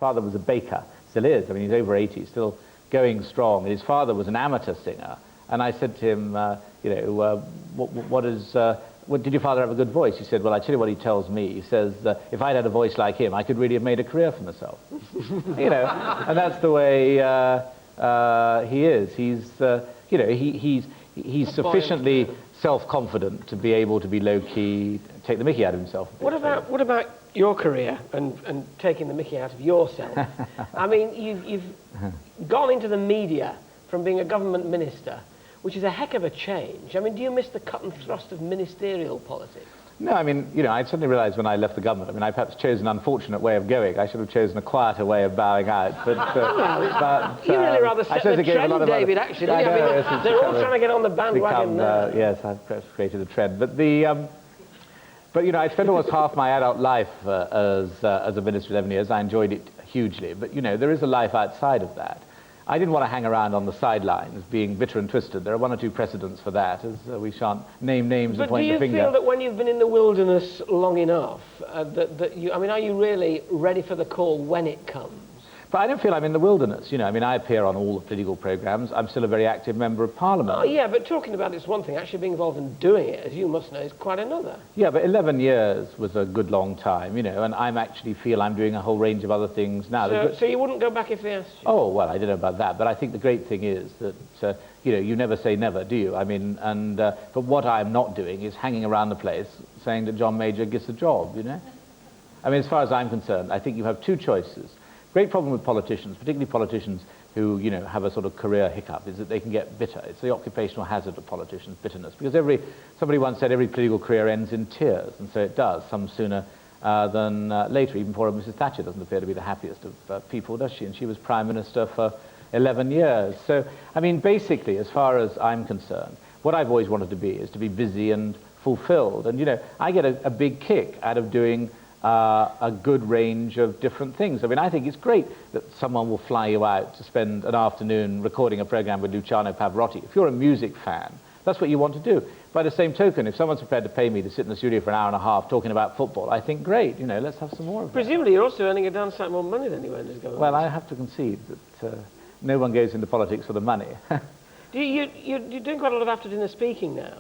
father was a baker, still is. I mean, he's over 80, still going strong. And his father was an amateur singer. And I said to him, what did your father have a good voice? He said, well, I tell you what he tells me. He says, if I'd had a voice like him, I could really have made a career for myself. And that's the way he is. He's sufficiently self-confident to be able to be low-key, take the mickey out of himself. What about your career and taking the mickey out of yourself? I mean, you've gone into the media from being a government minister, which is a heck of a change. I mean, do you miss the cut and thrust of ministerial politics? No, I mean, I suddenly realised when I left the government, I mean, I perhaps chose an unfortunate way of going. I should have chosen a quieter way of bowing out. But you really rather set the trend, David, actually. I mean, they're all trying to get on the bandwagon now. Yes, I've perhaps created a trend. But I spent almost half my adult life as a minister, 11 years. I enjoyed it hugely. But, there is a life outside of that. I didn't want to hang around on the sidelines being bitter and twisted. There are one or two precedents for that, as we shan't name names and point the finger. But do you feel that when you've been in the wilderness long enough, are you really ready for the call when it comes? But I don't feel I'm in the wilderness, I mean, I appear on all the political programmes. I'm still a very active member of Parliament. Oh, yeah, but talking about it's one thing. Actually being involved in doing it, as you must know, is quite another. Yeah, but 11 years was a good long time, and I actually feel I'm doing a whole range of other things now. So you wouldn't go back if they asked you? Oh, well, I don't know about that, but I think the great thing is that, you never say never, do you? I mean, but what I'm not doing is hanging around the place saying that John Major gets a job, I mean, as far as I'm concerned, I think you have two choices. Great problem with politicians, particularly politicians who, have a sort of career hiccup, is that they can get bitter. It's the occupational hazard of politicians, bitterness. Because somebody once said every political career ends in tears, and so it does, some sooner than later. Even poor Mrs. Thatcher doesn't appear to be the happiest of people, does she? And she was Prime Minister for 11 years. So, I mean, basically, as far as I'm concerned, what I've always wanted to be is to be busy and fulfilled. And, I get a big kick out of doing a good range of different things. I mean, I think it's great that someone will fly you out to spend an afternoon recording a program with Luciano Pavarotti. If you're a music fan, that's what you want to do. By the same token, if someone's prepared to pay me to sit in the studio for an hour and a half talking about football, I think, great, let's have some more of that. Presumably you're also earning a damn sight more money than you earned as government. Well, I have to concede that no one goes into politics for the money. You're doing quite a lot of after-dinner speaking now.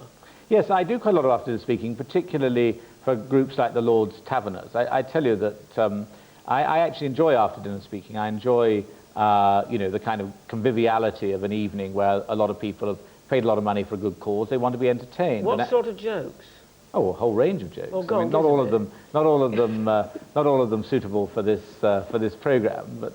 Yes, I do quite a lot of after-dinner speaking, particularly for groups like the Lord's Taverners. I tell you that I actually enjoy after-dinner speaking. I enjoy, the kind of conviviality of an evening where a lot of people have paid a lot of money for a good cause. They want to be entertained. What sort of jokes? Oh, a whole range of jokes. Well, I mean, not all of them suitable for this program, but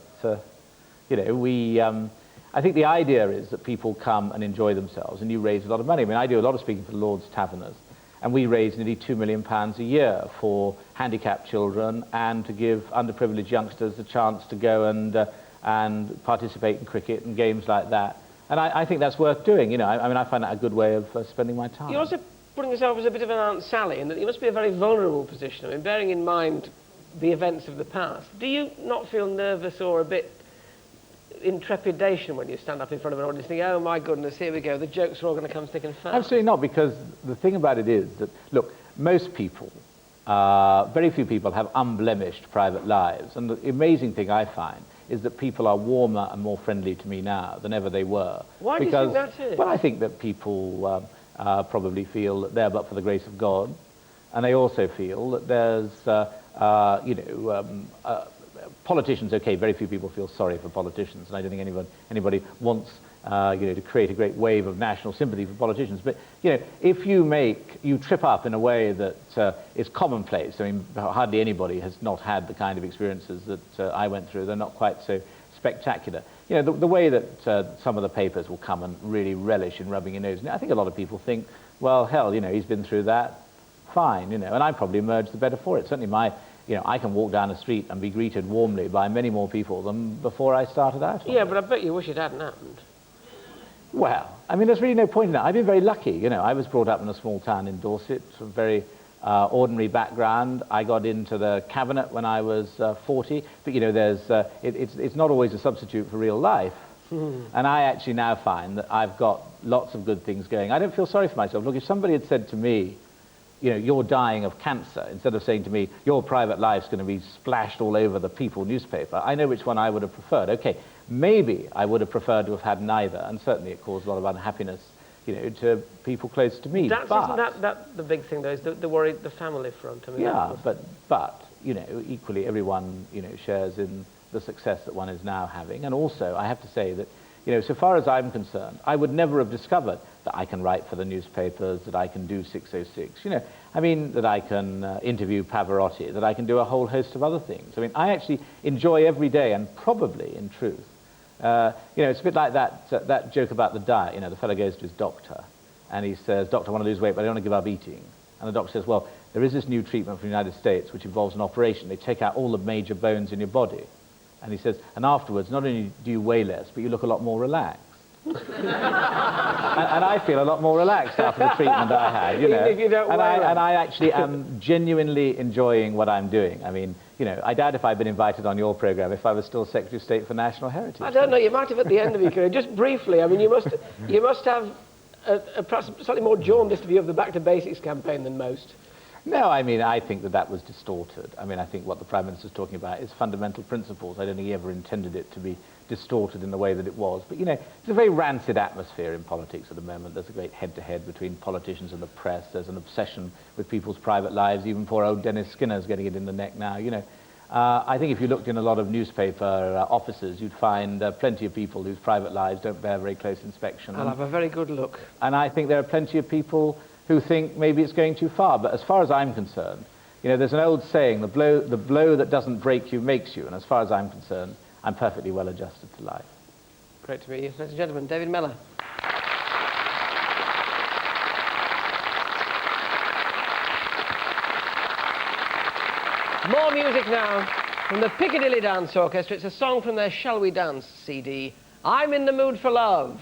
I think the idea is that people come and enjoy themselves, and you raise a lot of money. I mean, I do a lot of speaking for the Lord's Taverners, and we raise nearly £2 million a year for handicapped children and to give underprivileged youngsters the chance to go and participate in cricket and games like that. And I think that's worth doing, I mean, I find that a good way of spending my time. You're also putting yourself as a bit of an Aunt Sally, in that you must be a very vulnerable position. I mean, bearing in mind the events of the past, do you not feel nervous or a bit in trepidation when you stand up in front of an audience, thinking, oh my goodness, here we go, the jokes are all going to come thick and fast? Absolutely not, because the thing about it is that, look, most people, very few people have unblemished private lives, and the amazing thing I find is that people are warmer and more friendly to me now than ever they were. Why do you think that is? Well, I think that people probably feel that they're but for the grace of God, and they also feel that there's, politicians, okay, very few people feel sorry for politicians, and I don't think anybody wants, to create a great wave of national sympathy for politicians. But, if you trip up in a way that is commonplace, I mean, hardly anybody has not had the kind of experiences that I went through. They're not quite so spectacular. The way that some of the papers will come and really relish in rubbing your nose. And I think a lot of people think, well, hell, he's been through that, fine, and I probably emerged the better for it. Certainly I can walk down the street and be greeted warmly by many more people than before I started out. Yeah, but I bet you wish it hadn't happened. Well, I mean, there's really no point in that. I've been very lucky, I was brought up in a small town in Dorset, a very ordinary background. I got into the cabinet when I was 40, but, it's not always a substitute for real life. And I actually now find that I've got lots of good things going. I don't feel sorry for myself. Look, if somebody had said to me, you know, you're dying of cancer, instead of saying to me, your private life's going to be splashed all over the People newspaper, I know which one I would have preferred. Okay, maybe I would have preferred to have had neither, and certainly it caused a lot of unhappiness, you know, to people close to me. Isn't that the big thing, though, is the worry, the family front? I mean, yeah, but, you know, equally everyone, you know, shares in the success that one is now having. And also, I have to say that, you know, so far as I'm concerned, I would never have discovered that I can write for the newspapers, that I can do 606, you know, I mean, that I can interview Pavarotti, that I can do a whole host of other things. I mean, I actually enjoy every day, and probably, in truth, you know, it's a bit like that joke about the diet. You know, the fellow goes to his doctor, and he says, "Doctor, I want to lose weight, but I don't want to give up eating." And the doctor says, "Well, there is this new treatment from the United States which involves an operation. They take out all the major bones in your body." And he says, "And afterwards, not only do you weigh less, but you look a lot more relaxed." and I feel a lot more relaxed after the treatment I had, you know. If you don't and I actually am genuinely enjoying what I'm doing. I mean, you know, I doubt if I'd been invited on your program if I was still Secretary of State for National Heritage. I don't know, you might have at the end of your career. Just briefly, I mean, you must have a perhaps slightly more jaundiced view of the Back to Basics campaign than most. No, I mean, I think that was distorted. I mean, I think what the Prime Minister's talking about is fundamental principles. I don't think he ever intended it to be distorted in the way that it was. But, you know, it's a very rancid atmosphere in politics at the moment. There's a great head-to-head between politicians and the press. There's an obsession with people's private lives. Even poor old Dennis Skinner's getting it in the neck now, you know. I think if you looked in a lot of newspaper offices, you'd find plenty of people whose private lives don't bear very close inspection. I'll have a very good look. And I think there are plenty of people who think maybe it's going too far. But as far as I'm concerned, you know, there's an old saying, the blow that doesn't break you makes you. And as far as I'm concerned, I'm perfectly well adjusted to life. Great to meet you. Ladies and gentlemen, David Mellor. More music now from the Piccadilly Dance Orchestra. It's a song from their Shall We Dance CD. I'm in the Mood for Love.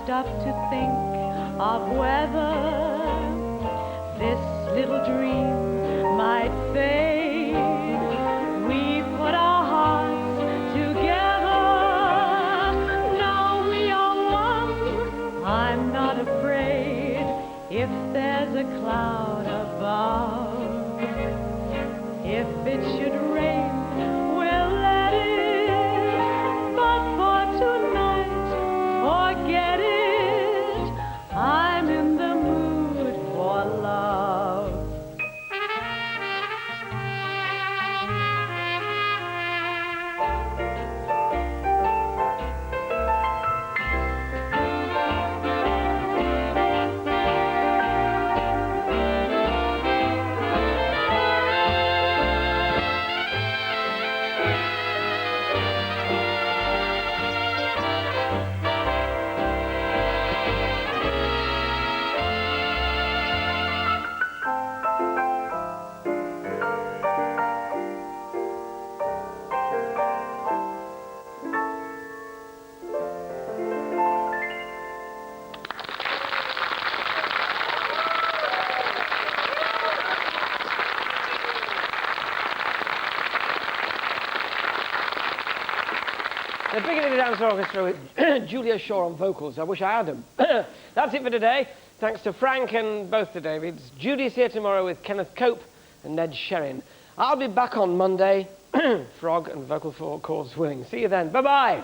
Stop to think of whether this little dream might fade. We put our hearts together. Now we are one. I'm not afraid if there's a cloud above. If it should rain, we'll let it. But for tonight, forget it. I'm in the mood for love. The Piccadilly Dance Orchestra with Julia Shaw on vocals. I wish I had them. That's it for today. Thanks to Frank and both the Davids. Judy's here tomorrow with Kenneth Cope and Ned Sherrin. I'll be back on Monday, frog and vocal cords willing. See you then. Bye-bye.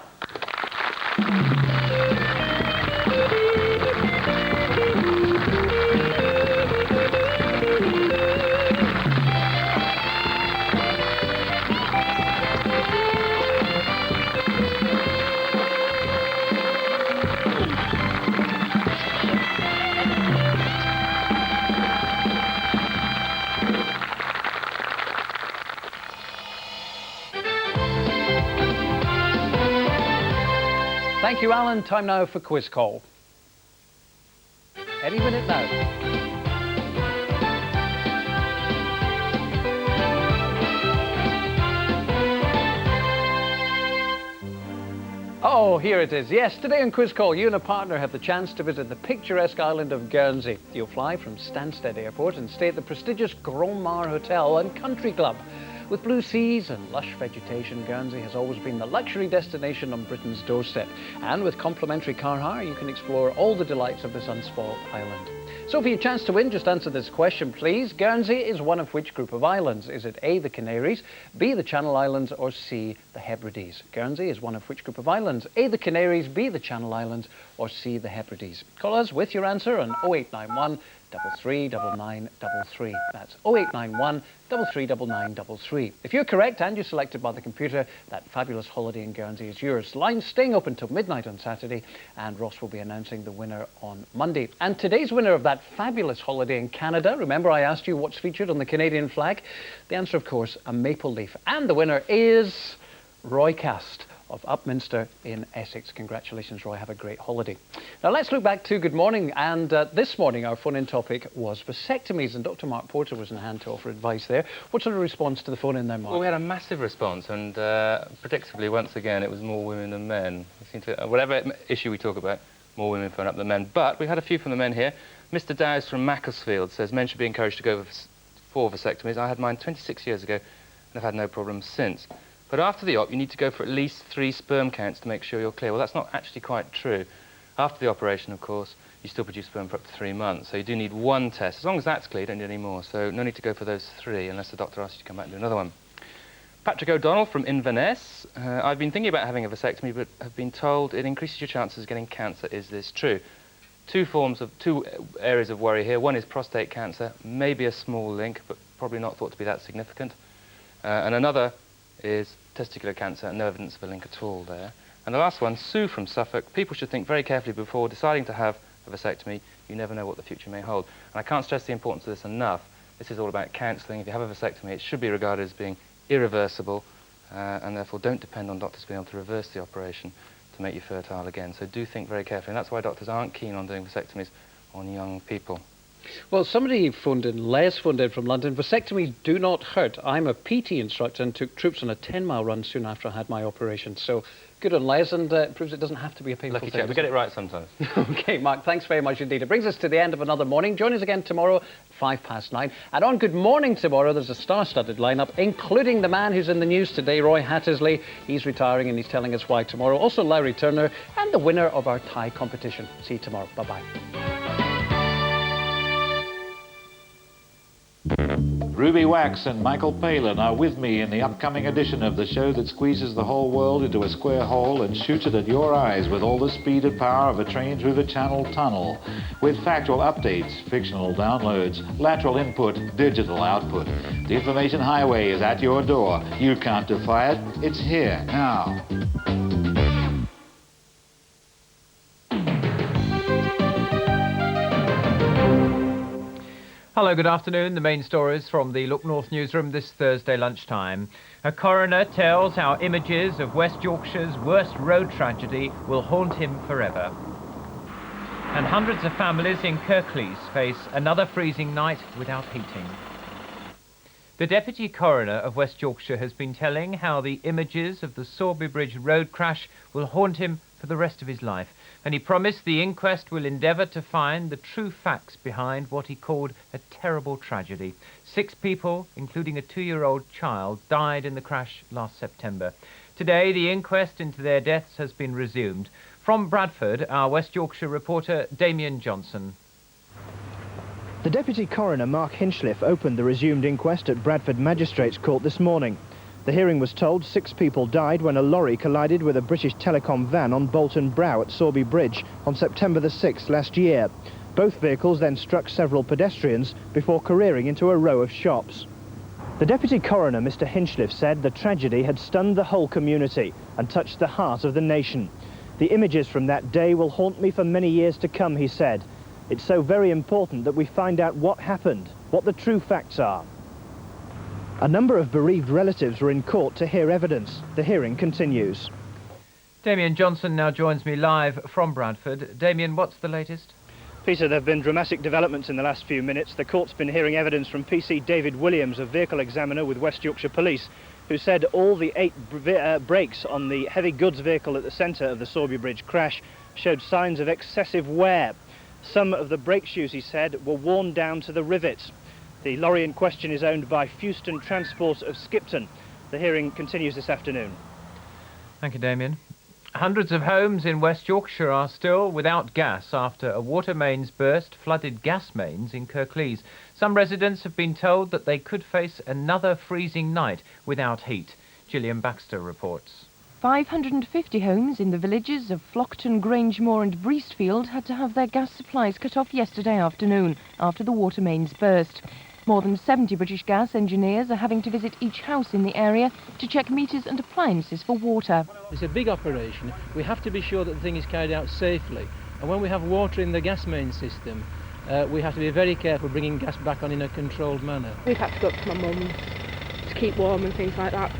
Thank you, Alan. Time now for Quiz Call. Any minute now. Oh, here it is. Yes, today on Quiz Call, you and a partner have the chance to visit the picturesque island of Guernsey. You'll fly from Stansted Airport and stay at the prestigious Grand Mar Hotel and Country Club. With blue seas and lush vegetation, Guernsey has always been the luxury destination on Britain's doorstep. And with complimentary car hire, you can explore all the delights of this unspoilt island. So for your chance to win, just answer this question, please. Guernsey is one of which group of islands? Is it A, the Canaries, B, the Channel Islands, or C, the Hebrides? Guernsey is one of which group of islands? A, the Canaries, B, the Channel Islands, or C, the Hebrides? Call us with your answer on 0891 339933. That's 0891 339933. If you're correct and you're selected by the computer, that fabulous holiday in Guernsey is yours. Lines staying open till midnight on Saturday, and Ross will be announcing the winner on Monday. And today's winner of that fabulous holiday in Canada, remember I asked you what's featured on the Canadian flag? The answer, of course, a maple leaf. And the winner is Roy Cast of Upminster in Essex. Congratulations, Roy. Have a great holiday. Now let's look back to Good Morning. And this morning our phone-in topic was vasectomies, and Dr. Mark Porter was in hand to offer advice there. What sort of response to the phone-in there, Mark? Well, we had a massive response, and predictably, once again, it was more women than men. We seem to, whatever issue we talk about, more women phone up than men. But we've had a few from the men here. Mr. Dowes from Macclesfield says men should be encouraged to go for vasectomies. I had mine 26 years ago, and I've had no problems since. But after the op, you need to go for at least 3 sperm counts to make sure you're clear. Well, that's not actually quite true. After the operation, of course, you still produce sperm for up to 3 months. So you do need 1 test. As long as that's clear, you don't need any more. So no need to go for those 3 unless the doctor asks you to come back and do another one. Patrick O'Donnell from Inverness. I've been thinking about having a vasectomy, but have been told it increases your chances of getting cancer. Is this true? 2 areas of worry here. One is prostate cancer, maybe a small link, but probably not thought to be that significant. And another is testicular cancer, and no evidence of a link at all there. And the last one, Sue from Suffolk. People should think very carefully before deciding to have a vasectomy. You never know what the future may hold. And I can't stress the importance of this enough. This is all about counselling. If you have a vasectomy, it should be regarded as being irreversible, and therefore don't depend on doctors being able to reverse the operation to make you fertile again. So do think very carefully, and that's why doctors aren't keen on doing vasectomies on young people. Well, somebody phoned in, Les phoned in from London. Vasectomies do not hurt. I'm a PT instructor and took troops on a 10-mile run soon after I had my operation. So good on Les, and it proves it doesn't have to be a painful Lucky thing. chap, we get it right sometimes. OK, Mark, thanks very much indeed. It brings us to the end of another morning. Join us again tomorrow at 9:05. And on Good Morning tomorrow, there's a star-studded lineup, including the man who's in the news today, Roy Hattersley. He's retiring and he's telling us why tomorrow. Also Larry Turner and the winner of our tie competition. See you tomorrow. Bye-bye. Ruby Wax and Michael Palin are with me in the upcoming edition of the show that squeezes the whole world into a square hole and shoots it at your eyes with all the speed and power of a train through the Channel Tunnel. With factual updates, fictional downloads, lateral input, digital output. The information highway is at your door. You can't defy it. It's here now. Hello, good afternoon. The main stories from the Look North newsroom this Thursday lunchtime. A coroner tells how images of West Yorkshire's worst road tragedy will haunt him forever. And hundreds of families in Clunis face another freezing night without heating. The Deputy Coroner of West Yorkshire has been telling how the images of the Sorby Bridge road crash will haunt him for the rest of his life. And he promised the inquest will endeavour to find the true facts behind what he called a terrible tragedy. 6 people, including a 2-year-old child, died in the crash last September. Today, the inquest into their deaths has been resumed. From Bradford, our West Yorkshire reporter, Damien Johnson. The Deputy Coroner, Mark Hinchliffe, opened the resumed inquest at Bradford Magistrates Court this morning. The hearing was told 6 people died when a lorry collided with a British Telecom van on Bolton Brow at Sorby Bridge on September the 6th last year. Both vehicles then struck several pedestrians before careering into a row of shops. The Deputy Coroner, Mr Hinchliffe, said the tragedy had stunned the whole community and touched the heart of the nation. The images from that day will haunt me for many years to come, he said. It's so very important that we find out what happened, what the true facts are. A number of bereaved relatives were in court to hear evidence. The hearing continues. Damien Johnson now joins me live from Bradford. Damien, what's the latest? Peter, there have been dramatic developments in the last few minutes. The court's been hearing evidence from PC David Williams, a vehicle examiner with West Yorkshire Police, who said all the 8 brakes on the heavy goods vehicle at the centre of the Sorby Bridge crash showed signs of excessive wear. Some of the brake shoes, he said, were worn down to the rivets. The lorry in question is owned by Fewston Transport of Skipton. The hearing continues this afternoon. Thank you, Damien. Hundreds of homes in West Yorkshire are still without gas after a water mains burst flooded gas mains in Clunis. Some residents have been told that they could face another freezing night without heat. Gillian Baxter reports. 550 homes in the villages of Flockton, Grangemore and Breastfield had to have their gas supplies cut off yesterday afternoon after the water mains burst. More than 70 British Gas engineers are having to visit each house in the area to check meters and appliances for water. It's a big operation. We have to be sure that the thing is carried out safely. And when we have water in the gas main system, we have to be very careful bringing gas back on in a controlled manner. We've had to go up to my mum's to keep warm and things like that.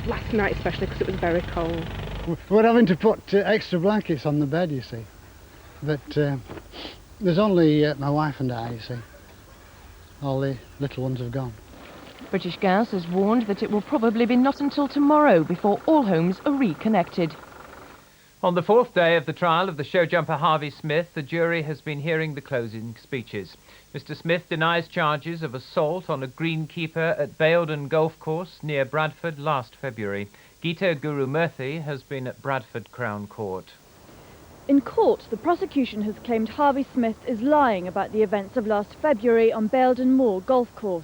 Last night especially because it was very cold. We're having to put extra blankets on the bed, you see. But there's only my wife and I, you see. All the little ones have gone. British Gas has warned that it will probably be not until tomorrow before all homes are reconnected. On the 4th day of the trial of the show jumper Harvey Smith, the jury has been hearing the closing speeches. Mr Smith denies charges of assault on a greenkeeper at Baildon Golf Course near Bradford last February. Geeta Gurumurthy has been at Bradford Crown Court. In court, the prosecution has claimed Harvey Smith is lying about the events of last February on Baildon Moor Golf Course.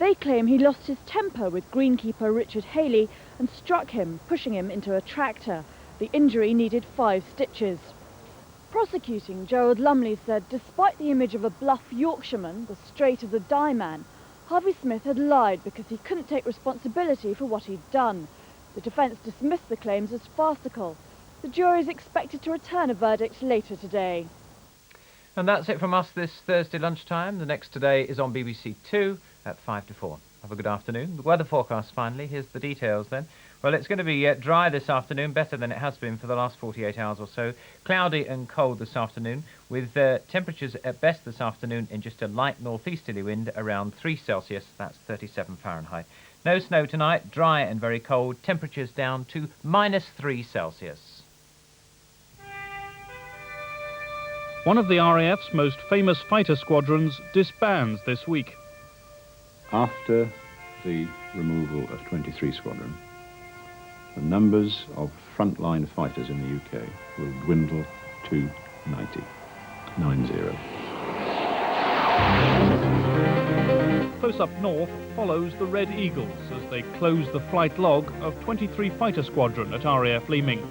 They claim he lost his temper with greenkeeper Richard Haley and struck him, pushing him into a tractor. The injury needed 5 stitches. Prosecuting Gerald Lumley said despite the image of a bluff Yorkshireman, the straight as a die man, Harvey Smith had lied because he couldn't take responsibility for what he'd done. The defence dismissed the claims as farcical. The jury is expected to return a verdict later today. And that's it from us this Thursday lunchtime. The next Today is on BBC2 at 5 to 4. Have a good afternoon. The weather forecast finally. Here's the details then. Well, it's going to be dry this afternoon, better than it has been for the last 48 hours or so. Cloudy and cold this afternoon, with temperatures at best this afternoon in just a light northeasterly wind around 3 Celsius, that's 37 Fahrenheit. No snow tonight, dry and very cold, temperatures down to -3 Celsius. One of the RAF's most famous fighter squadrons disbands this week. After the removal of 23 Squadron, the numbers of frontline fighters in the UK will dwindle to 90. Close up north follows the Red Eagles as they close the flight log of 23 Fighter Squadron at RAF Leeming.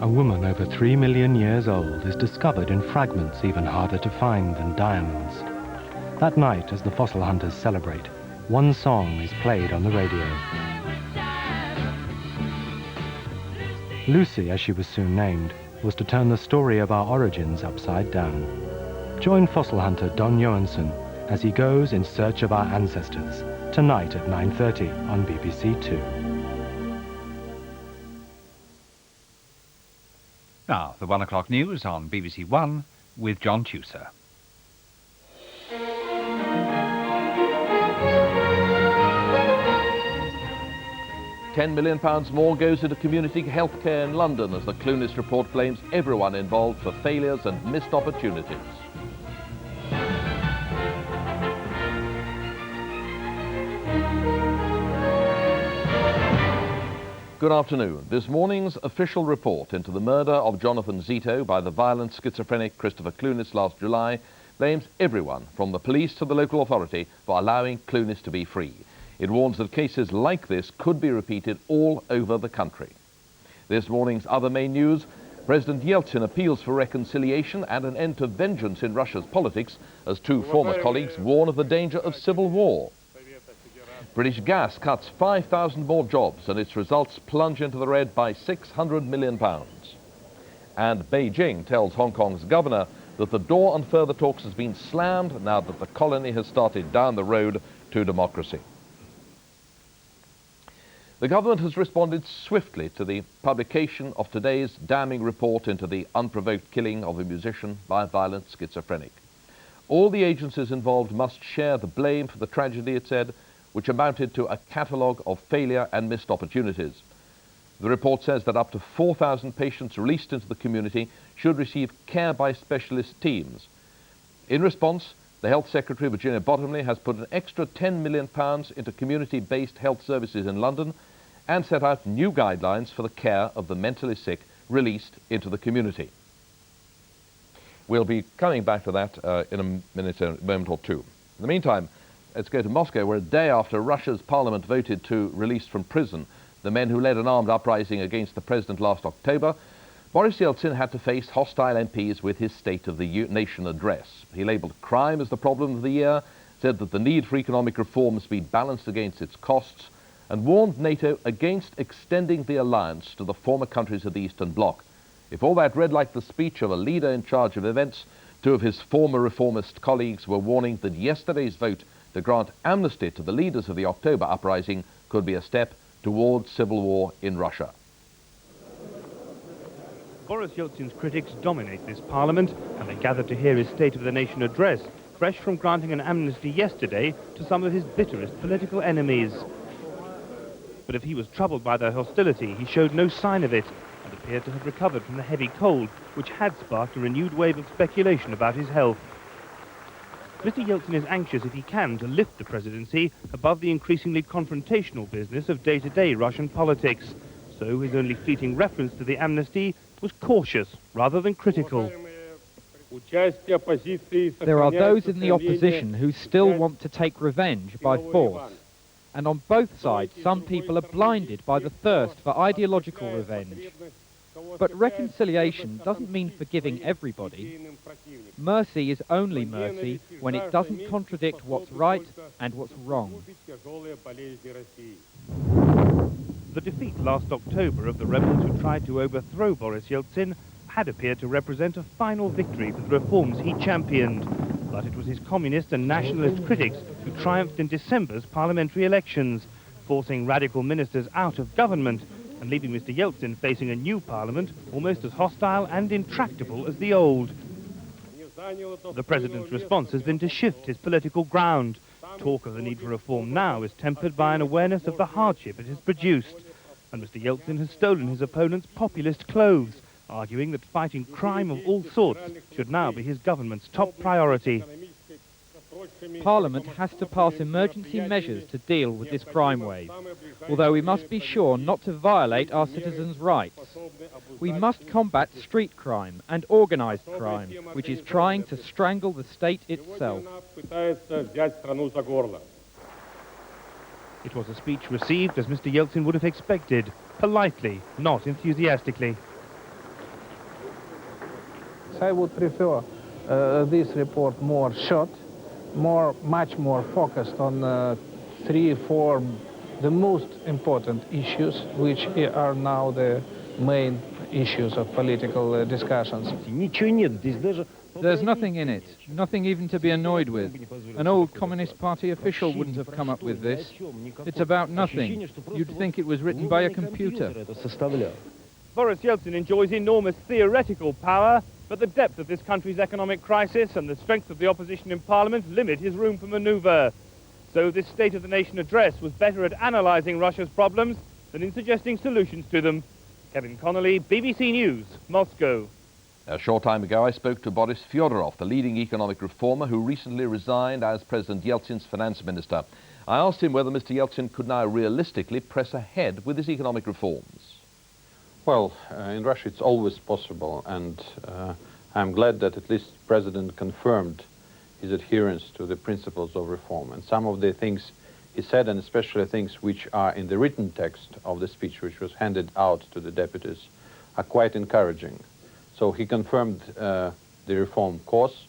A woman over 3 million years old is discovered in fragments even harder to find than diamonds. That night, as the fossil hunters celebrate, one song is played on the radio. Lucy, as she was soon named, was to turn the story of our origins upside down. Join fossil hunter Don Johansson as he goes in search of our ancestors, tonight at 9:30 on BBC2. Now, the 1 o'clock news on BBC1 with John Tuser. £10 million more goes into community health care in London as the Clunis report blames everyone involved for failures and missed opportunities. Good afternoon. This morning's official report into the murder of Jonathan Zito by the violent schizophrenic Christopher Clunis last July blames everyone, from the police to the local authority, for allowing Clunis to be free. It warns that cases like this could be repeated all over the country. This morning's other main news: President Yeltsin appeals for reconciliation and an end to vengeance in Russia's politics as two former colleagues warn of the danger of civil war. British Gas cuts 5,000 more jobs and its results plunge into the red by £600 million. And Beijing tells Hong Kong's governor that the door on further talks has been slammed now that the colony has started down the road to democracy. The government has responded swiftly to the publication of today's damning report into the unprovoked killing of a musician by a violent schizophrenic. All the agencies involved must share the blame for the tragedy, it said, which amounted to a catalogue of failure and missed opportunities. The report says that up to 4,000 patients released into the community should receive care by specialist teams. In response, the Health Secretary, Virginia Bottomley, has put an extra £10 million into community-based health services in London and set out new guidelines for the care of the mentally sick released into the community. We'll be coming back to that in a moment or two. In the meantime, let's go to Moscow, where a day after Russia's parliament voted to release from prison the men who led an armed uprising against the president last October, Boris Yeltsin had to face hostile MPs with his State of the Nation address. He labelled crime as the problem of the year, said that the need for economic reforms be balanced against its costs, and warned NATO against extending the alliance to the former countries of the Eastern Bloc. If all that read like the speech of a leader in charge of events, two of his former reformist colleagues were warning that yesterday's vote to grant amnesty to the leaders of the October uprising could be a step towards civil war in Russia. Boris Yeltsin's critics dominate this parliament, and they gather to hear his State of the Nation address, fresh from granting an amnesty yesterday to some of his bitterest political enemies. But if he was troubled by their hostility, he showed no sign of it, and appeared to have recovered from the heavy cold, which had sparked a renewed wave of speculation about his health. Mr. Yeltsin is anxious, if he can, to lift the presidency above the increasingly confrontational business of day-to-day Russian politics. So his only fleeting reference to the amnesty was cautious rather than critical. There are those in the opposition who still want to take revenge by force. And on both sides, some people are blinded by the thirst for ideological revenge. But reconciliation doesn't mean forgiving everybody. Mercy is only mercy when it doesn't contradict what's right and what's wrong. The defeat last October of the rebels who tried to overthrow Boris Yeltsin had appeared to represent a final victory for the reforms he championed. But it was his communist and nationalist critics who triumphed in December's parliamentary elections, forcing radical ministers out of government and leaving Mr. Yeltsin facing a new parliament almost as hostile and intractable as the old. The president's response has been to shift his political ground. Talk of the need for reform now is tempered by an awareness of the hardship it has produced. And Mr. Yeltsin has stolen his opponent's populist clothes, arguing that fighting crime of all sorts should now be his government's top priority. Parliament has to pass emergency measures to deal with this crime wave, although we must be sure not to violate our citizens' rights. We must combat street crime and organised crime, which is trying to strangle the state itself. It was a speech received as Mr. Yeltsin would have expected, politely, not enthusiastically. I would prefer this report more short, much more focused on 3 or 4 the most important issues, which are now the main issues of political discussions. There's nothing in it, nothing even to be annoyed with. An old Communist Party official wouldn't have come up with this. It's about nothing. You'd think it was written by a computer. Boris Yeltsin enjoys enormous theoretical power, but the depth of this country's economic crisis and the strength of the opposition in Parliament limit his room for manoeuvre. So this State of the Nation address was better at analysing Russia's problems than in suggesting solutions to them. Kevin Connolly, BBC News, Moscow. A short time ago, I spoke to Boris Fyodorov, the leading economic reformer who recently resigned as President Yeltsin's finance minister. I asked him whether Mr. Yeltsin could now realistically press ahead with his economic reforms. Well, in Russia it's always possible, and I'm glad that at least the President confirmed his adherence to the principles of reform. And some of the things he said, and especially things which are in the written text of the speech which was handed out to the deputies, are quite encouraging. So he confirmed the reform course,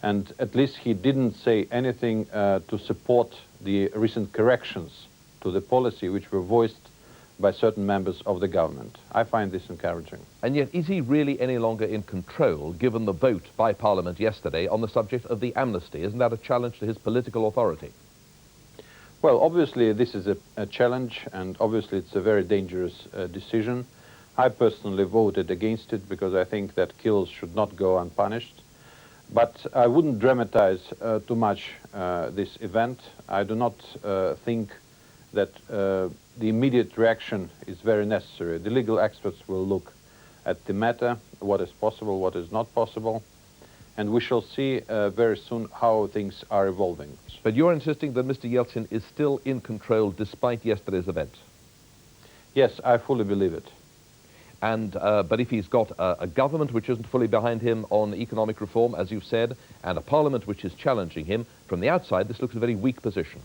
and at least he didn't say anything to support the recent corrections to the policy which were voiced by certain members of the government. I find this encouraging. And yet, is he really any longer in control, given the vote by Parliament yesterday on the subject of the amnesty? Isn't that a challenge to his political authority? Well, obviously this is a challenge, and obviously it's a very dangerous decision. I personally voted against it because I think that kills should not go unpunished. But I wouldn't dramatize too much this event. I do not think that the immediate reaction is very necessary. The legal experts will look at the matter, what is possible, what is not possible, and we shall see very soon how things are evolving. But you're insisting that Mr. Yeltsin is still in control despite yesterday's event? Yes, I fully believe it. And, but if he's got a government which isn't fully behind him on economic reform, as you've said, and a parliament which is challenging him, from the outside this looks a very weak position.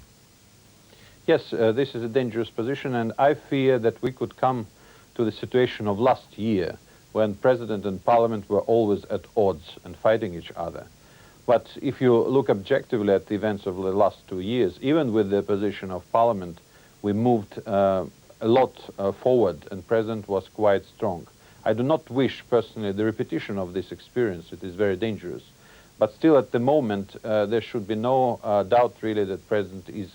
Yes, this is a dangerous position, and I fear that we could come to the situation of last year, when President and Parliament were always at odds and fighting each other. But if you look objectively at the events of the last 2 years, even with the position of Parliament, we moved a lot forward, and President was quite strong. I do not wish, personally, the repetition of this experience. It is very dangerous. But still, at the moment, there should be no doubt, really, that President is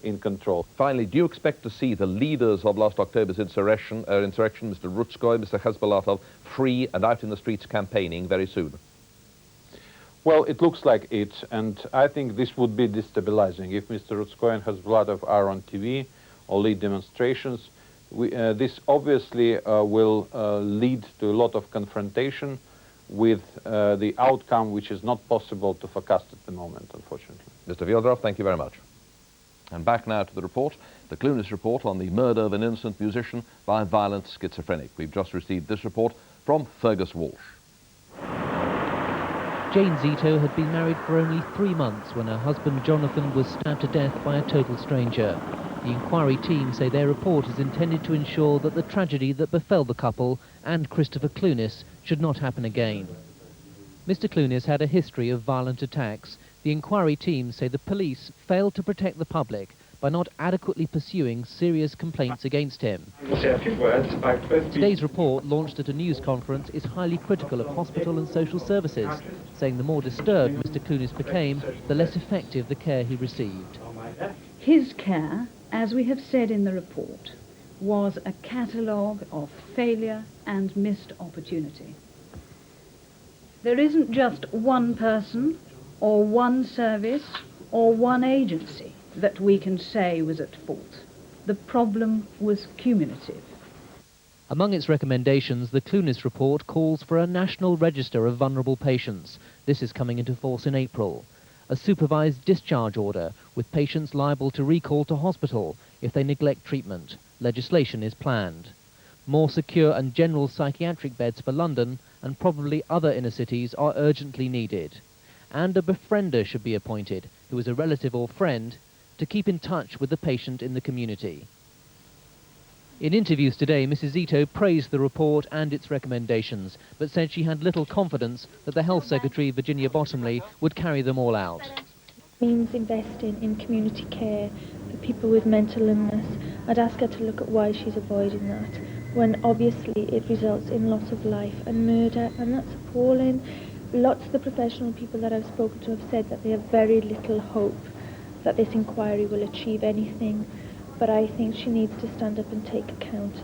in control. Finally, do you expect to see the leaders of last October's insurrection, Mr. Rutskoy, Mr. Hezbollah, free and out in the streets campaigning very soon? Well, it looks like it, and I think this would be destabilizing. If Mr. Rutskoy and Hezbollah are on TV or lead demonstrations, this obviously will lead to a lot of confrontation with the outcome which is not possible to forecast at the moment, unfortunately. Mr. Fyodorov, thank you very much. And back now to the report, the Clunis report on the murder of an innocent musician by a violent schizophrenic. We've just received this report from Fergus Walsh. Jane Zito had been married for only 3 months when her husband Jonathan was stabbed to death by a total stranger. The inquiry team say their report is intended to ensure that the tragedy that befell the couple and Christopher Clunis should not happen again. Mr. Clunis had a history of violent attacks. The inquiry team say the police failed to protect the public by not adequately pursuing serious complaints against him. We'll say a few words about both. Today's report, launched at a news conference, is highly critical of hospital and social services, saying the more disturbed Mr. Clunis became, the less effective the care he received. His care, as we have said in the report, was a catalogue of failure and missed opportunity. There isn't just one person or one service or one agency that we can say was at fault. The problem was cumulative. Among its recommendations, the Clunis report calls for a national register of vulnerable patients. This is coming into force in April. A supervised discharge order with patients liable to recall to hospital if they neglect treatment. Legislation is planned. More secure and general psychiatric beds for London and probably other inner cities are urgently needed. And a befriender should be appointed, who is a relative or friend, to keep in touch with the patient in the community. In interviews today, Mrs. Ito praised the report and its recommendations, but said she had little confidence that the Health Secretary, Virginia Bottomley, would carry them all out. Means investing in community care for people with mental illness. I'd ask her to look at why she's avoiding that, when obviously it results in loss of life and murder, and that's appalling. Lots of the professional people that I've spoken to have said that they have very little hope that this inquiry will achieve anything. But I think she needs to stand up and take account.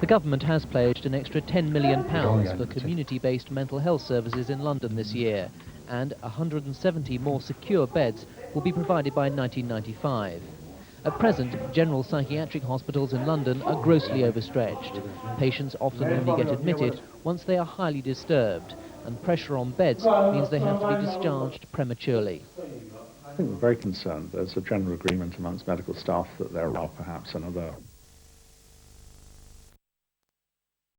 The government has pledged an extra £10 million for community-based mental health services in London this year, and 170 more secure beds will be provided by 1995. At present, general psychiatric hospitals in London are grossly overstretched. Patients often only get admitted once they are highly disturbed, and pressure on beds means they have to be discharged prematurely. I think we're very concerned. There's a general agreement amongst medical staff that there are perhaps another